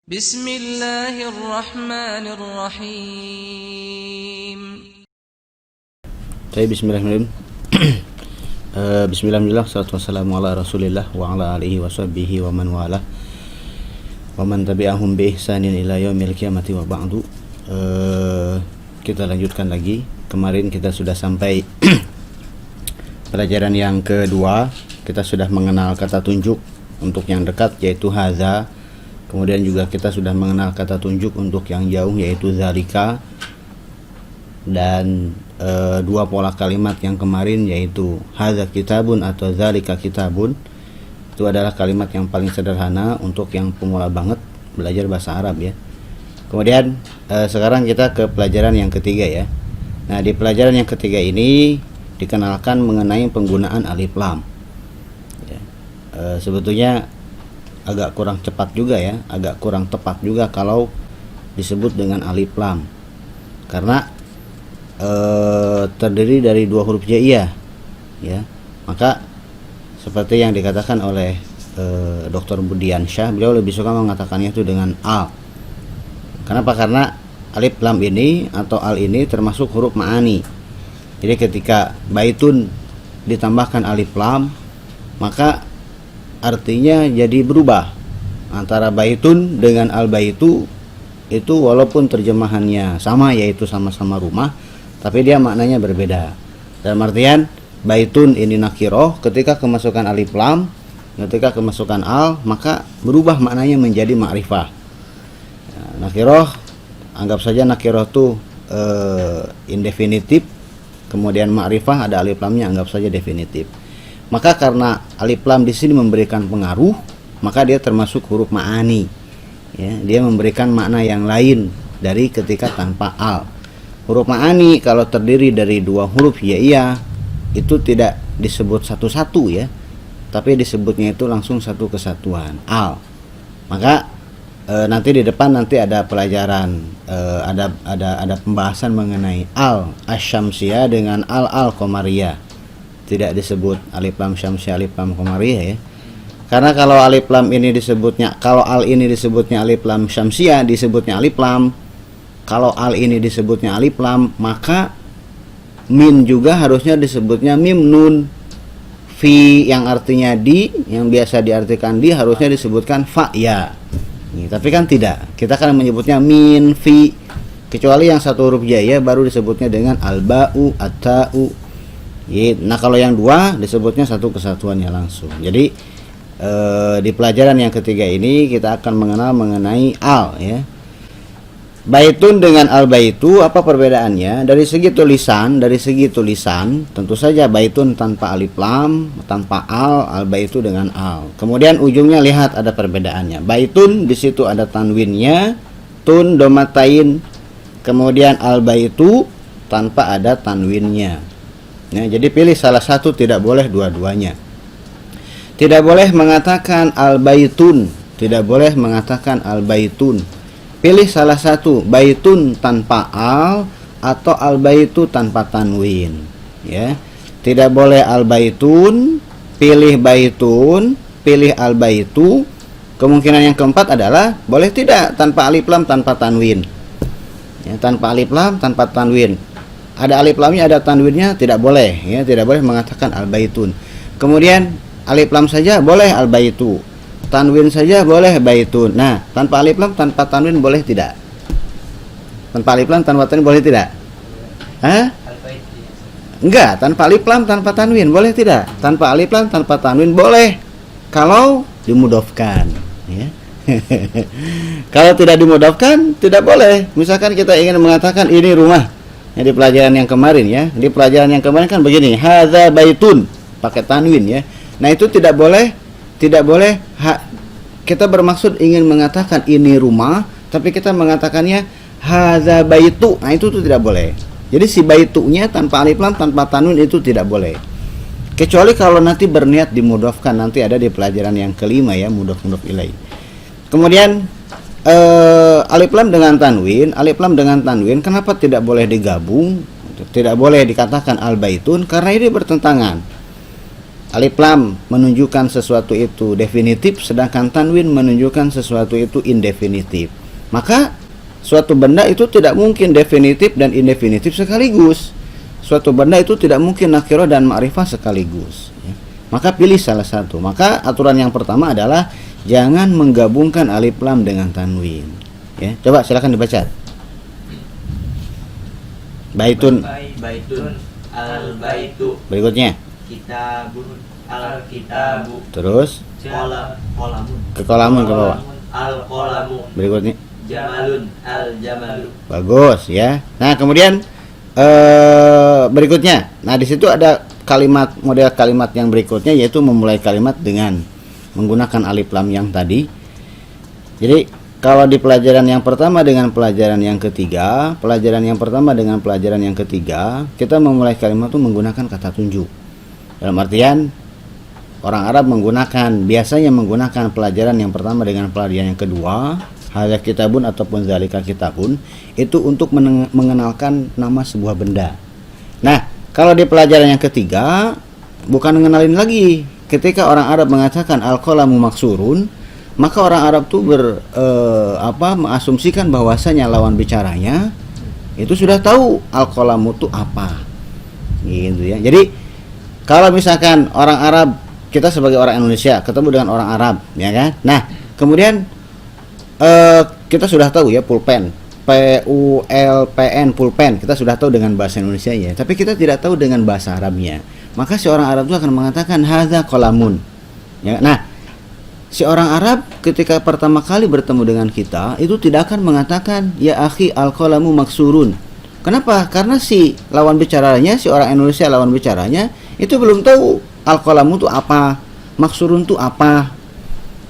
Bismillahirrahmanirrahim. Bismillahirrahmanirrahim. Bismillahirrahmanirrahim. Salatu wassalamu ala Rasulillah wa ala alihi wa sahbihi wa man wala wa man tabi'ahum bi ihsanin ila yaumil qiyamati wa ba'du. Kita lanjutkan lagi. Kemarin kita sudah sampai pelajaran yang kedua. Kita sudah mengenal kata tunjuk untuk yang dekat yaitu hadza. Kemudian juga kita sudah mengenal kata tunjuk untuk yang jauh yaitu zalika. Dan dua pola kalimat yang kemarin yaitu hadza kitabun atau zalika kitabun, itu adalah kalimat yang paling sederhana untuk yang pemula banget belajar bahasa Arab ya. Kemudian sekarang kita ke pelajaran yang ketiga ya. Nah, di pelajaran yang ketiga ini dikenalkan mengenai penggunaan alif lam ya. Sebetulnya agak kurang cepat juga ya, agak kurang tepat juga kalau disebut dengan alif lam, karena terdiri dari dua huruf jaiyah ya. Maka seperti yang dikatakan oleh Dr. Budiansyah, beliau lebih suka mengatakannya itu dengan al. Kenapa? Karena alif lam ini atau al ini termasuk huruf ma'ani. Jadi ketika baitun ditambahkan alif lam, maka artinya jadi berubah. Antara baitun dengan al baitu itu walaupun terjemahannya sama yaitu sama-sama rumah, tapi dia maknanya berbeda. Dalam artian baitun ini nakiroh, ketika kemasukan alif lam, ketika kemasukan al, maka berubah maknanya menjadi ma'rifah. Nakiroh, anggap saja nakiroh itu indefinitif, kemudian ma'rifah ada alif lamnya, anggap saja definitif. Maka karena alif lam di sini memberikan pengaruh, maka dia termasuk huruf ma'ani ya, dia memberikan makna yang lain dari ketika tanpa al. Huruf ma'ani kalau terdiri dari dua huruf hijaiyah itu tidak disebut satu-satu ya, tapi disebutnya itu langsung satu kesatuan, al. Maka nanti di depan nanti ada pelajaran, ada pembahasan mengenai al asyamsiyah dengan al qamariyah. Tidak disebut alif lam syamsiyah, alif lam qamariyah ya. Karena kalau alif lam ini disebutnya, kalau al ini disebutnya alif lam syamsiyah disebutnya alif lam. Kalau al ini disebutnya alif lam, maka min juga harusnya disebutnya mim nun. Fi yang artinya di, yang biasa diartikan di, harusnya disebutkan fa ya. Tapi kan tidak. Kita akan menyebutnya min fi. Kecuali yang satu huruf jaiyah baru disebutnya dengan al-ba'u, at-ta'u. Nah, kalau yang dua disebutnya satu kesatuannya langsung. Jadi di pelajaran yang ketiga ini kita akan mengenal mengenai al ya. Baitun dengan al baitu, apa perbedaannya? Dari segi tulisan, tentu saja baitun tanpa alif lam, tanpa al baitu dengan al. Kemudian ujungnya lihat ada perbedaannya. Baitun di situ ada tanwinnya, tun domatain. Kemudian al baitu tanpa ada tanwinnya. Ya, jadi pilih salah satu, tidak boleh dua-duanya. Tidak boleh mengatakan al baitun, tidak boleh mengatakan al baitun. Pilih salah satu, baitun tanpa al atau al baitu tanpa tanwin ya. Tidak boleh al baitun, pilih baitun, pilih al baitu. Kemungkinan yang keempat adalah boleh tidak tanpa alif lam, tanpa tanwin ya, tanpa alif lam, tanpa tanwin. Ada alif lamnya, ada tanwinnya, tidak boleh ya, tidak boleh mengatakan al baitun. Kemudian alif lam saja boleh al baitu, tanwin saja boleh baitun. Nah, tanpa alif lam, tanpa tanwin boleh tidak? Tanpa alif lam, tanpa tanwin boleh tidak? Hah? Enggak, tanpa alif lam, tanpa tanwin boleh tidak? Tanpa alif lam, tanpa tanwin boleh kalau dimudofkan ya. Kalau tidak dimudofkan tidak boleh. Misalkan kita ingin mengatakan ini rumah ya, di pelajaran yang kemarin ya. Di pelajaran yang kemarin kan begini, hadza baitun pakai tanwin ya. Nah, itu tidak boleh, tidak boleh kita bermaksud ingin mengatakan ini rumah, tapi kita mengatakannya hadza baitu. Nah, itu tuh tidak boleh. Jadi si baitunya tanpa alif lam, tanpa tanwin itu tidak boleh. Kecuali kalau nanti berniat dimudofkan, nanti ada di pelajaran yang kelima ya, mudhof ilaih. Kemudian alif lam dengan tanwin, kenapa tidak boleh digabung? Tidak boleh dikatakan al baitun karena ini bertentangan. alif lam menunjukkan sesuatu itu definitif, sedangkan tanwin menunjukkan sesuatu itu indefinitif. Maka suatu benda itu tidak mungkin definitif dan indefinitif sekaligus. Suatu benda itu tidak mungkin nakirah dan ma'rifah sekaligus, ya. Maka pilih salah satu. Maka aturan yang pertama adalah jangan menggabungkan alif lam dengan tanwin, ya. Coba silakan dibaca. Baitun. Baitun. Al-baitu. Berikutnya. Kitabun. Al-kitabu. Terus Qolamun. ke kolamun ke bawah. Al-qolamu. Berikutnya. Jamalun. Al-jamalu. Bagus, ya. Nah, kemudian berikutnya. Nah, di situ ada kalimat, model kalimat yang berikutnya, yaitu memulai kalimat dengan menggunakan alif lam yang tadi. Jadi kalau di pelajaran yang pertama dengan pelajaran yang ketiga, kita memulai kalimat itu menggunakan kata tunjuk. Dalam artian orang Arab biasanya menggunakan pelajaran yang pertama dengan pelajaran yang kedua, hadza kitabun ataupun zalika kitabun, itu untuk mengenalkan nama sebuah benda. Nah, kalau di pelajaran yang ketiga bukan mengenalin lagi. Ketika orang Arab mengatakan al-qalamu maksurun, maka orang Arab tuh mengasumsikan bahwasanya lawan bicaranya itu sudah tahu al-qalamu itu apa. Gitu ya. Jadi kalau misalkan orang Arab, kita sebagai orang Indonesia ketemu dengan orang Arab, ya kan? Nah, kemudian kita sudah tahu ya pulpen, PULPN, pulpen, kita sudah tahu dengan bahasa Indonesia ya, tapi kita tidak tahu dengan bahasa Arabnya. Maka si orang Arab itu akan mengatakan hadza qalamun. Ya, nah, si orang Arab ketika pertama kali bertemu dengan kita itu tidak akan mengatakan ya akhi al-qalamu maksurun. Kenapa? Karena si lawan bicaranya, si orang Indonesia lawan bicaranya itu belum tahu al-qalamu itu apa, maksurun itu apa.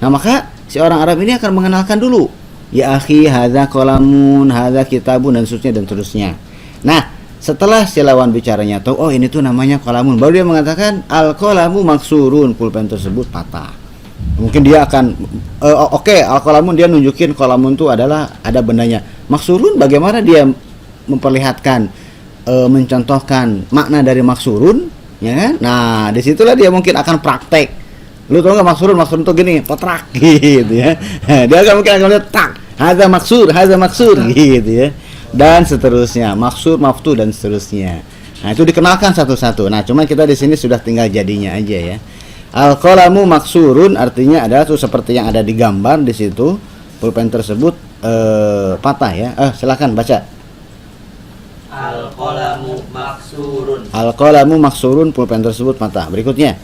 Nah, maka si orang Arab ini akan mengenalkan dulu ya akhi hadza qalamun, hadza kitabun, dan seterusnya. Nah, setelah si lawan bicaranya tahu oh ini tuh namanya qalamun, baru dia mengatakan al-qalamu maksurun, pulpen tersebut patah. Mungkin dia akan oke, al-qalamun, dia nunjukin qalamun itu adalah ada bendanya. Maksurun, bagaimana dia memperlihatkan mencontohkan makna dari maksurun, ya kan? Nah, disitulah dia mungkin akan praktek. Lu tau nggak maksurun tuh gini, potrak gitu ya. Dia akan melihat tak, hadza maksur gitu ya. Dan seterusnya, maksur, maftu, dan seterusnya. Nah, itu dikenalkan satu-satu. Nah, cuma kita di sini sudah tinggal jadinya aja ya. Al-qalamu maksurun artinya adalah tuh seperti yang ada di gambar di situ, pulpen tersebut patah ya. Silakan baca. Al-qalamu maksurun. Al-qalamu maksurun, pulpen tersebut patah. Berikutnya.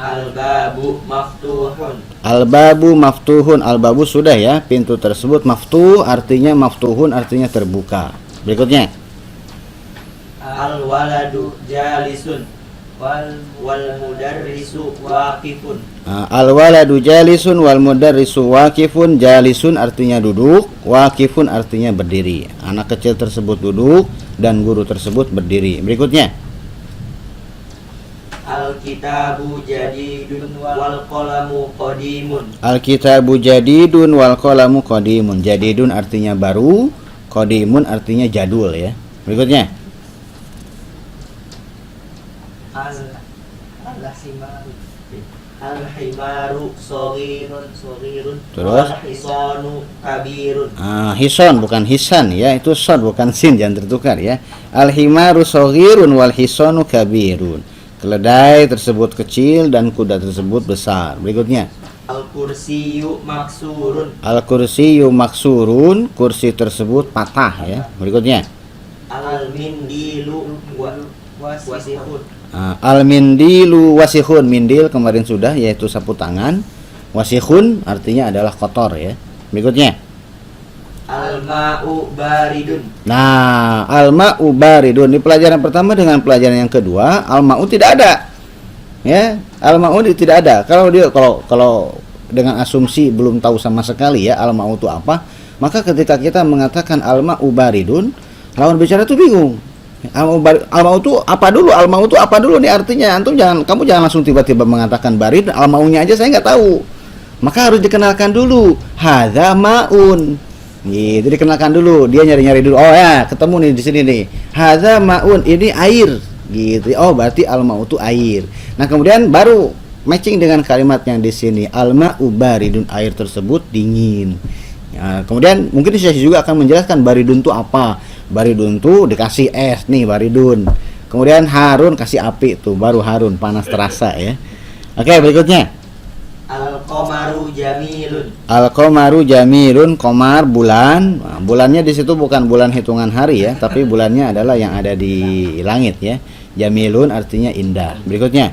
Al-babu maftuhun. Al-babu maftuhun. Al-babu sudah ya, pintu tersebut. Maftuh artinya maftuhun artinya terbuka. Berikutnya. Al-waladu jalisun wal mudarrisu waqifun. Al-waladu jalisun wal mudarrisu waqifun. Jalisun artinya duduk, waqifun artinya berdiri. Anak kecil tersebut duduk dan guru tersebut berdiri. Berikutnya. Al-kitabu jadidun wal qalamu qadimun. Al-kitabu jadidun wal qalamu qadimun. Jadidun artinya baru, qadimun artinya jadul ya. Berikutnya. Al-himaru saghirun. Terus? Al-hisanu kabirun. Hison bukan hisan ya, itu shad bukan sin, jangan tertukar ya. Al-himaru saghirun wal hisanu kabirun. Keledai tersebut kecil dan kuda tersebut besar. Berikutnya. Al-kursiyu maksurun. Al-kursiyu maksurun, kursi tersebut patah ya. Berikutnya. Al-mindilu wasihun. Al-mindilu wasihun. Mindil kemarin sudah, yaitu sapu tangan. Wasihun artinya adalah kotor ya. Berikutnya. Al-ma'u baridun. Nah, al-ma'u baridun di pelajaran pertama dengan pelajaran yang kedua, al-ma'u tidak ada. Ya, al-ma'u tidak ada. Kalau dengan asumsi belum tahu sama sekali ya al-ma'u itu apa, maka ketika kita mengatakan al-ma'u baridun, lawan bicara itu bingung. Al-ma'u itu apa dulu? Al-ma'u itu apa dulu nih artinya? Kamu jangan langsung tiba-tiba mengatakan barid, al-ma'unya aja saya nggak tahu. Maka harus dikenalkan dulu. Hadza ma'un. Gitu, dikenalkan dulu. Dia nyari-nyari dulu. Oh ya, ketemu nih di sini nih. Hadza ma'un, ini air. Gitu. Oh, berarti al-ma'u itu air. Nah, kemudian baru matching dengan kalimat yang di sini, al-ma'u baridun, air tersebut dingin. Ya, kemudian mungkin saya juga akan menjelaskan baridun itu apa. Baridun itu dikasih es nih, baridun. Kemudian harun kasih api tuh, baru harun, panas terasa ya. Oke, berikutnya. Al-qamaru jamilun. Al-qamaru jamilun, qamar bulan. Nah, bulannya di situ bukan bulan hitungan hari ya, tapi bulannya adalah yang ada di langit ya. Jamilun artinya indah. Berikutnya.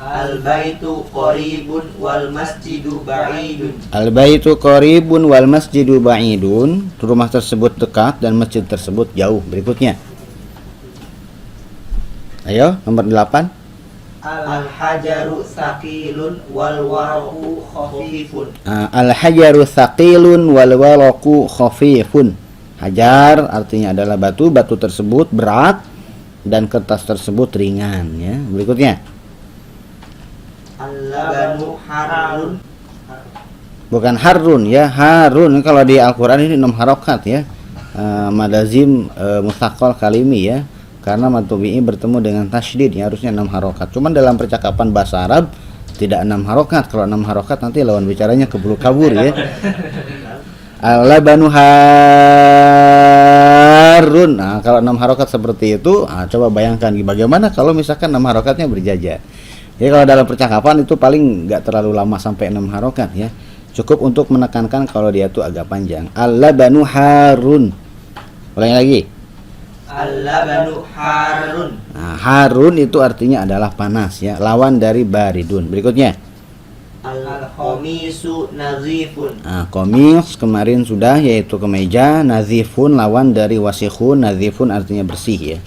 Al-baitu qaribun wal masjidu ba'idun. Al-baitu qaribun wal masjidu ba'idun. Rumah tersebut dekat dan masjid tersebut jauh. Berikutnya. Ayo, nomor 8. Al-hajaru thaqilun wal waraqu khafifun. Al-hajaru thaqilun wal waraqu khafifun. Hajar artinya adalah batu, batu tersebut berat dan kertas tersebut ringan ya. Berikutnya. Al-labanu harun. Bukan harun ya, harun kalau di Al-Qur'an ini 6 harokat ya. Madazim mustaqal kalimi ya. Karena matubi'i bertemu dengan tasydid ya, harusnya 6 harokat. Cuman dalam percakapan bahasa Arab tidak 6 harokat. Kalau 6 harokat nanti lawan bicaranya keburu kabur ya. Al-labanu harun. Nah, kalau 6 harokat seperti itu, coba bayangkan bagaimana kalau misalkan 6 harokatnya berjajar. Jadi kalau dalam percakapan itu paling nggak terlalu lama sampai 6 harokat ya. Cukup untuk menekankan kalau dia itu agak panjang. Al-labanu harun. Ulangi lagi. Al-labanu harun. Nah, harun itu artinya adalah panas ya, lawan dari baridun. Berikutnya. Al-khamisu nazifun. Nah, komis kemarin sudah, yaitu kemeja. Nazifun lawan dari wasikhun. Nazifun artinya bersih ya.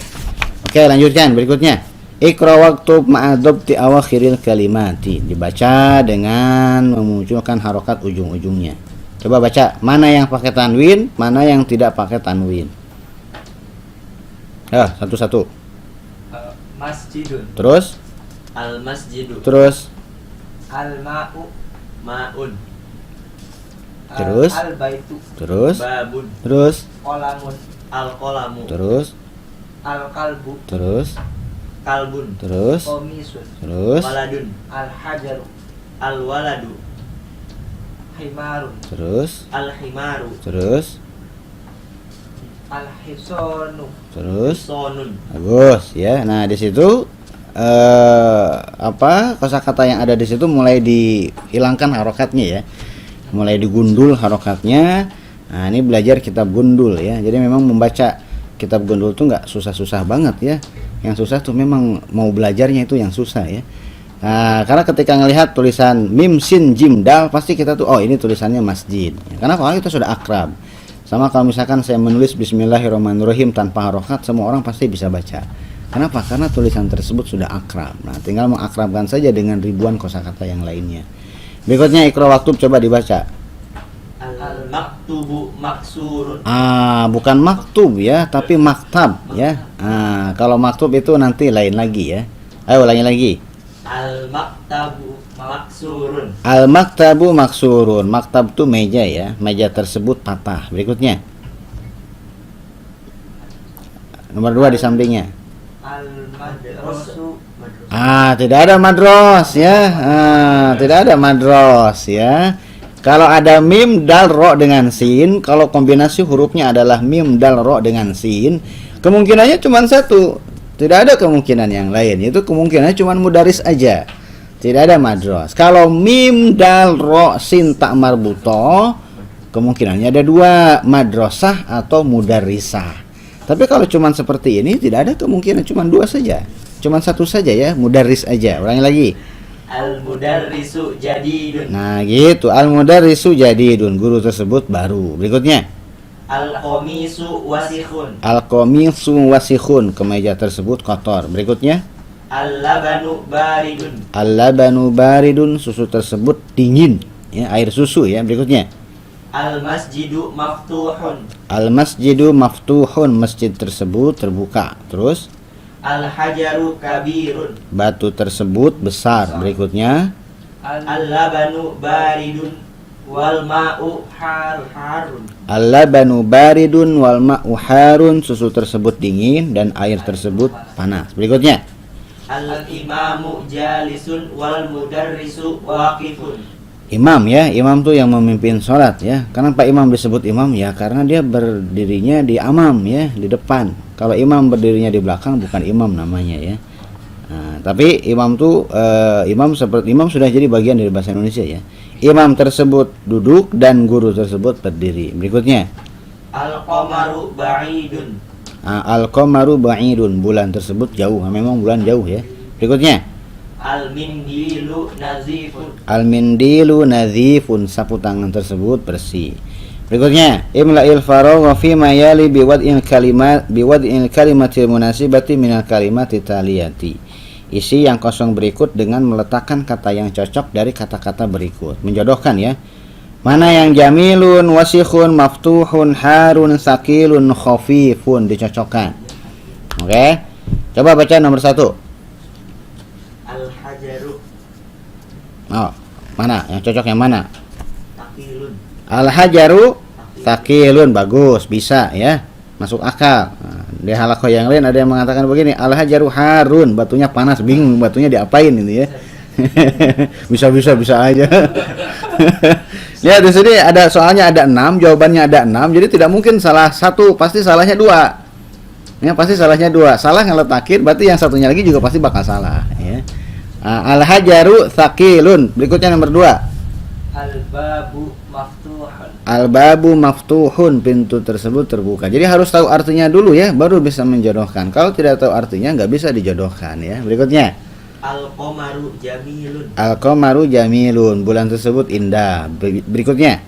Oke, lanjutkan berikutnya. Iqra waktub ma'adobti awakhiril kalimati. Dibaca dengan memunculkan harokat ujung-ujungnya. Coba baca, mana yang pakai tanwin, mana yang tidak pakai tanwin. Satu-satu. Masjidun. Terus? Al-masjidu. Terus? Al-ma'u ma'un. Terus? Al-baitu. Terus? Babun. Terus? Qalamun. Al-qalamu. Terus? Al-qalbu. Terus? Kalbun. Terus? Qamisun. Terus? Waladun. Al-hajaru. Al-waladu. Himarun. Terus? Al-himaru. Terus? Al-hisonu. Terus? Sonun. Bagus ya. Nah, di situ kosakata yang ada di situ mulai dihilangkan harokatnya ya. Mulai digundul harokatnya. Nah, ini belajar kitab gundul ya. Jadi memang membaca kitab gundul tuh nggak susah-susah banget ya. Yang susah tuh memang mau belajarnya itu yang susah ya. Nah, karena ketika ngelihat tulisan mim sin jim dal pasti kita tuh ini tulisannya masjid. Karena kalau kita sudah akrab. Sama kalau misalkan saya menulis bismillahirrahmanirrahim tanpa harokat, semua orang pasti bisa baca. Kenapa? Karena tulisan tersebut sudah akrab. Nah, tinggal mengakrabkan saja dengan ribuan kosakata yang lainnya. Berikutnya Iqra waktub, coba dibaca. Al-maktubu maksurun. Bukan maktub ya, tapi maktab ya. Kalau maktub itu nanti lain lagi ya. Ayo ulangi lagi. Al-maktabu maksurun. Al-maktabu maksurun. Maktab itu meja ya. Meja tersebut patah. Berikutnya. Nomor 2 di sampingnya. Al-madrasu. Tidak ada madros ya. Tidak ada madros ya. Kalau ada mim dal ro dengan sin, kalau kombinasi hurufnya adalah mim dal ro dengan sin, kemungkinannya cuma satu. Tidak ada kemungkinan yang lain. Itu kemungkinannya cuma mudaris aja. Tidak ada madros. Kalau mim dal ro sin tak marbuto, kemungkinannya ada 2, madrosah atau mudarisah. Tapi kalau cuma seperti ini tidak ada kemungkinan, cuma 2 saja. Cuma 1 saja ya, mudaris aja. Ulangi lagi. Al-mudarrisu jadidun. Nah gitu, al-mudarrisu jadidun, guru tersebut baru. Berikutnya. Al-qamisu wasikhun. Al-qamisu wasikhun, kemeja tersebut kotor. Berikutnya. Al-labanu baridun. Al-labanu baridun, susu tersebut dingin ya, air susu ya. Berikutnya. Al-masjidu maftuhun. Al-masjidu maftuhun, masjid tersebut terbuka. Terus. Al-hajaru kabirun. Batu tersebut besar. Berikutnya. Al-labanu baridun wal ma'u harun. Al-labanu baridun wal ma'u harun, susu tersebut dingin dan air tersebut panas. Berikutnya. Al-imamu jalisun wal mudarrisu waqifun. Imam ya, imam tuh yang memimpin sholat ya. Kenapa imam disebut imam ya? Karena dia berdirinya di amam ya, di depan. Kalau imam berdirinya di belakang bukan imam namanya ya. Nah, tapi imam tuh imam seperti imam sudah jadi bagian dari bahasa Indonesia ya. Imam tersebut duduk dan guru tersebut berdiri. Berikutnya. Al-qamaru ba'idun. Al-qamaru ba'idun, bulan tersebut jauh. Memang bulan jauh ya. Berikutnya. Al-mindilu nazifun. Al-mindilu nazifun, sapu tangan tersebut bersih. Berikutnya, imla'il faragha fi ma yali biwad'il kalimatil munasibati minal kalimati taliyati. Isi yang kosong berikut dengan meletakkan kata yang cocok dari kata-kata berikut. Menjodohkan ya. Mana yang jamilun, wasikhun, maftuhun, harun, sakilun, khafifun, dicocokkan. Oke. Coba baca nomor 1. Al-hajaru Oh, mana? Yang cocok yang mana? taqilun. Al-hajaru thaqilun, bagus, bisa ya. Masuk akal. Nah, di halakoh yang lain ada yang mengatakan begini, al-hajaru harun, batunya panas, bingung batunya diapain ini ya. bisa aja. Ya, di sini ada soalnya ada 6, jawabannya ada 6, jadi tidak mungkin salah satu, pasti salahnya 2. Ya, pasti salahnya 2. Salah ngeletakin, berarti yang satunya lagi juga pasti bakal salah ya. Al-hajaru thaqilun. Berikutnya nomor 2. Al-babu maftuhun. Al-babu maftuhun, pintu tersebut terbuka. Jadi harus tahu artinya dulu ya, baru bisa menjodohkan. Kalau tidak tahu artinya nggak bisa dijodohkan ya. Berikutnya. Al-qamaru jamilun. Al-qamaru jamilun, bulan tersebut indah. Berikutnya.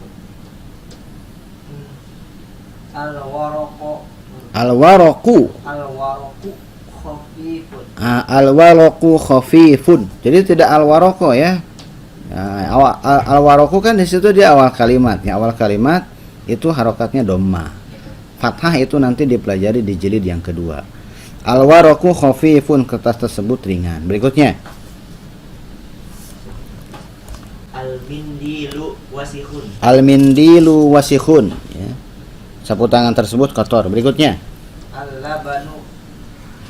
Al-waraqu. Al-waraqu. Al-waraqu khafifun. Al-waraqu khafifun. Jadi tidak al-waraqu ya. Al-waraqu kan di situ dia awal kalimat. Ya, awal kalimat itu harokatnya dhamma. Fathah itu nanti dipelajari di jilid yang kedua. Al-waraqu khafifun, kertas tersebut ringan. Berikutnya. Al-mindilu wasikhun. Al-mindilu wasikhun ya. Sapu tangan tersebut kotor. Berikutnya. Al-labanu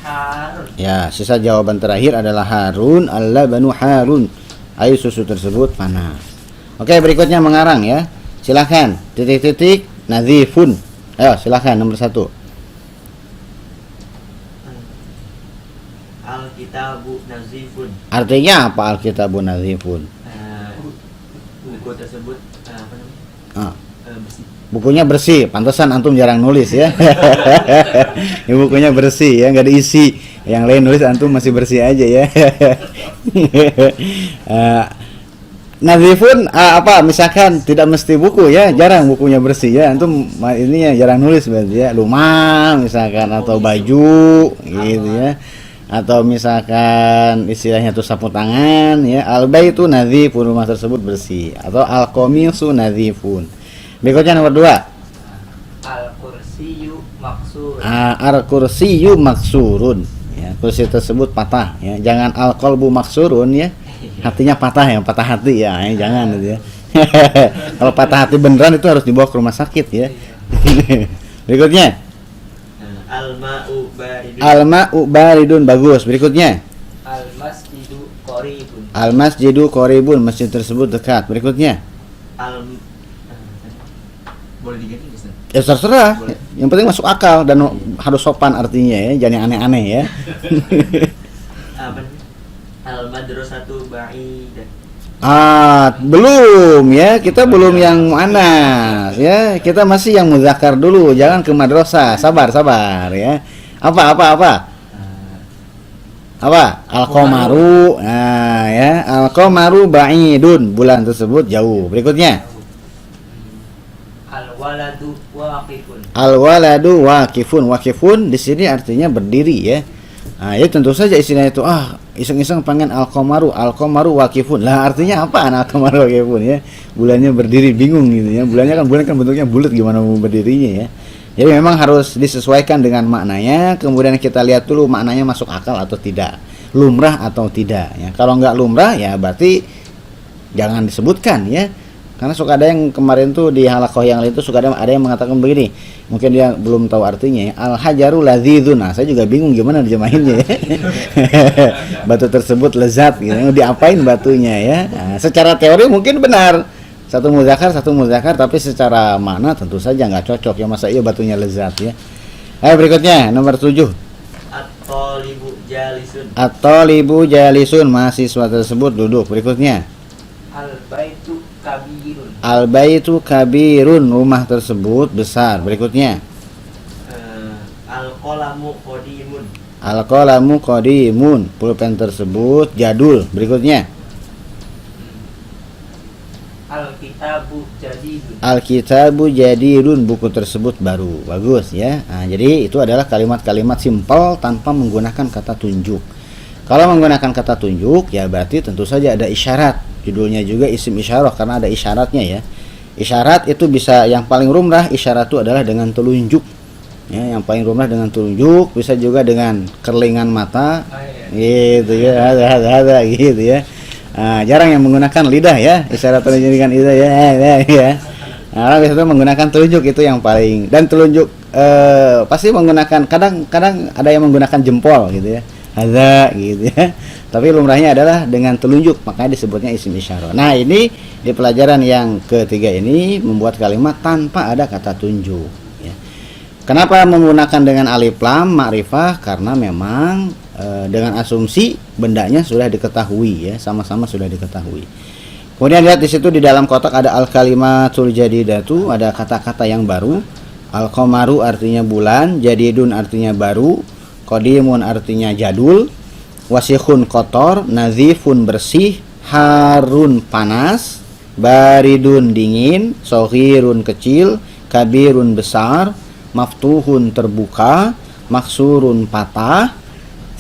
harun. Ya, sisa jawaban terakhir adalah harun. Al-labanu harun. Air susu tersebut panas. Oke, berikutnya mengarang ya. Silakan. Titik-titik nazifun. Ayo, silakan nomor 1. Al-kitabu nazifun. Artinya apa al-kitabu nazifun? Buku tersebut apa namanya? Bersih. Bukunya bersih, pantesan antum jarang nulis ya. Ya, bukunya bersih ya, nggak diisi. Yang lain nulis, antum masih bersih aja ya. Nazifun apa? Misalkan tidak mesti buku ya, jarang bukunya bersih ya. Antum ini ya jarang nulis berarti ya. Rumah misalkan atau baju gitu ya. Atau misalkan istilahnya itu sapu tangan ya. Al-baitu nazifun, rumah tersebut bersih. Atau al-qamisu nazifun. Berikutnya nomor 2. Al-kursiyu maksurun. Al-kursiyu maksurun ya, kursi tersebut patah ya. Jangan al-qalbu maksurun ya. Hatinya patah ya, patah hati ya, jangan gitu ya. Kalau patah hati beneran itu harus dibawa ke rumah sakit ya. Berikutnya. Al-ma'u baridun. Al-ma'u baridun, bagus. Berikutnya. Al-masjidu qaribun. Al-masjidu qaribun, masjid tersebut dekat. Berikutnya. Boleh diganti Ustaz? Ya terserah. Yang penting masuk akal dan harus sopan artinya ya, jangan aneh-aneh ya. Apa nih? Al-madrasatu ba'idah. Belum ya, kita belum yang muannas ya. Kita masih yang muzakkar dulu, jangan ke madrasah. Sabar ya. Apa? Al-qamaru. Nah, ya, al-qamaru ba'idun, bulan tersebut jauh. Berikutnya. Al-waladu waqifun. Al-waladu waqifun. Waqifun di sini artinya berdiri ya. Nah, ya tentu saja istilah itu iseng-iseng pengen al-qamaru waqifun. Lah artinya apa al-qamaru waqifun ya? Bulannya berdiri, bingung gitu ya. Bulan kan bentuknya bulat, gimana mau berdirinya ya. Jadi memang harus disesuaikan dengan maknanya, kemudian kita lihat dulu maknanya masuk akal atau tidak, lumrah atau tidak ya. Kalau nggak lumrah ya berarti jangan disebutkan ya. Karena suka ada yang kemarin tuh di halakoh yang lain tuh suka ada yang mengatakan begini, mungkin dia belum tahu artinya ya. Al hajaru ladzizun. Nah, saya juga bingung gimana dijemahinnya ya. Batu tersebut lezat gitu. Diapain batunya ya? Nah, secara teori mungkin benar. Satu muzakkar, tapi secara makna tentu saja nggak cocok ya, masa iya batunya lezat ya. Ayo berikutnya nomor 7. At-talibu jalisun. At-talibu jalisun, mahasiswa tersebut duduk. Berikutnya. Al-baitu kabirun. Al-baitu kabirun, rumah tersebut besar. Berikutnya. Al-qalamu qadimun. Al-qalamu qadimun, pulpen tersebut jadul. Berikutnya. Al-kitabu jadidun. Al-kitabu jadidun, buku tersebut baru. Bagus ya. Nah, jadi itu adalah kalimat-kalimat simpel tanpa menggunakan kata tunjuk. Kalau menggunakan kata tunjuk ya berarti tentu saja ada isyarat. Judulnya juga isim isyarah karena ada isyaratnya ya. Isyarat itu bisa, yang paling rumrah isyarat itu adalah dengan telunjuk. Ya, yang paling rumrah dengan telunjuk, bisa juga dengan kerlingan mata. Gitu ya, ada gitu ya. Nah, jarang yang menggunakan lidah ya, isyarat telunjuk kan itu ya. Nah, orang biasanya menggunakan telunjuk, itu yang paling, dan telunjuk pasti menggunakan, kadang ada yang menggunakan jempol gitu ya, ada gitu ya. Tapi lumrahnya adalah dengan telunjuk, makanya disebutnya isim isyarah. Nah, ini di pelajaran yang ketiga ini membuat kalimat tanpa ada kata tunjuk. Ya. Kenapa menggunakan dengan alif lam ma'rifah? Karena memang dengan asumsi bendanya sudah diketahui ya, sama-sama sudah diketahui. Kemudian lihat di situ di dalam kotak ada al-kalimatul jadidatu, ada kata-kata yang baru. Al-qamaru artinya bulan, jadidun artinya baru, qadimun artinya jadul, wasikhun kotor, nazifun bersih, harun panas, baridun dingin, soghirun kecil, kabirun besar, maftuhun terbuka, maksurun patah,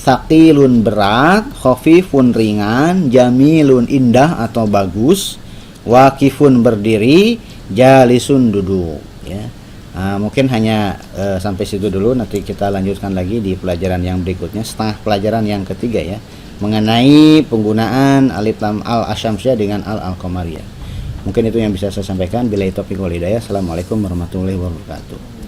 saqilun berat, khafifun ringan, jamilun indah atau bagus, waqifun berdiri, jalisun duduk ya. Nah, mungkin hanya sampai situ dulu, nanti kita lanjutkan lagi di pelajaran yang berikutnya, setengah pelajaran yang ketiga ya, mengenai penggunaan alif lam al-asyamsiyah dengan al-qamariyah. Mungkin itu yang bisa saya sampaikan. Billahi taufiq wal hidayah. Assalamualaikum warahmatullahi wabarakatuh.